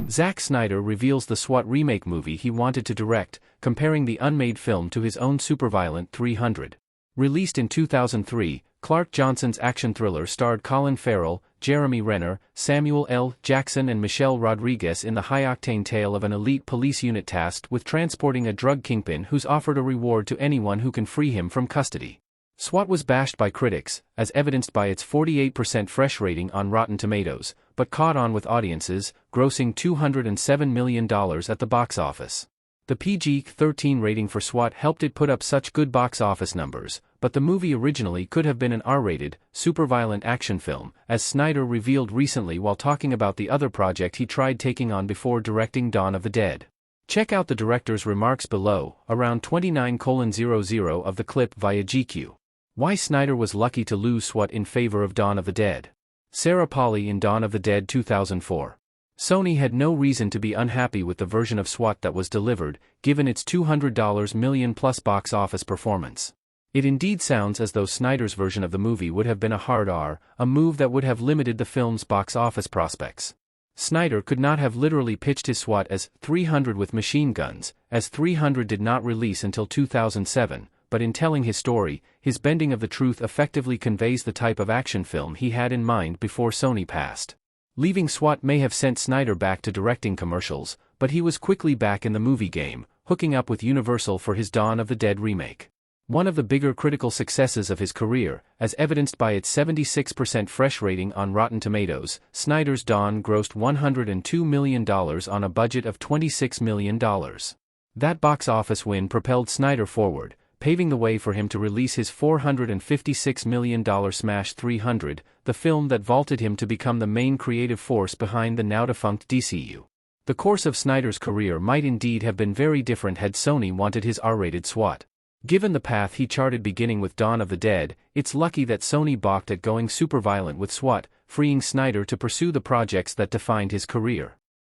Zack Snyder reveals the SWAT remake movie he wanted to direct, comparing the Unmade film to his own superviolent 300. Released in 2003, Clark Johnson's action thriller starred Colin Farrell, Jeremy Renner, Samuel L. Jackson and Michelle Rodriguez in the high-octane tale of an elite police unit tasked with transporting a drug kingpin who's offered a reward to anyone who can free him from custody. SWAT was bashed by critics, as evidenced by its 48% fresh rating on Rotten Tomatoes, but caught on with audiences, grossing $207 million at the box office. The PG-13 rating for SWAT helped it put up such good box office numbers, but the movie originally could have been an R-rated, super-violent action film, as Snyder revealed recently while talking about the other project he tried taking on before directing Dawn of the Dead. Check out the director's remarks below, around 29:00 of the clip via GQ. Why Snyder was lucky to lose SWAT in favor of Dawn of the Dead. Sarah Polley in Dawn of the Dead 2004. Sony had no reason to be unhappy with the version of SWAT that was delivered, given its $200 million-plus box office performance. It indeed sounds as though Snyder's version of the movie would have been a hard R, a move that would have limited the film's box office prospects. Snyder could not have literally pitched his SWAT as 300 with machine guns, as 300 did not release until 2007, but in telling his story, his bending of the truth effectively conveys the type of action film he had in mind before Sony passed. Leaving SWAT may have sent Snyder back to directing commercials, but he was quickly back in the movie game, hooking up with Universal for his Dawn of the Dead remake. One of the bigger critical successes of his career, as evidenced by its 76% fresh rating on Rotten Tomatoes, Snyder's Dawn grossed $102 million on a budget of $26 million. That box office win propelled Snyder forward, paving the way for him to release his $456 million smash 300, the film that vaulted him to become the main creative force behind the now-defunct DCU. The course of Snyder's career might indeed have been very different had Sony wanted his R-rated SWAT. Given the path he charted beginning with Dawn of the Dead, it's lucky that Sony balked at going super violent with SWAT, freeing Snyder to pursue the projects that defined his career.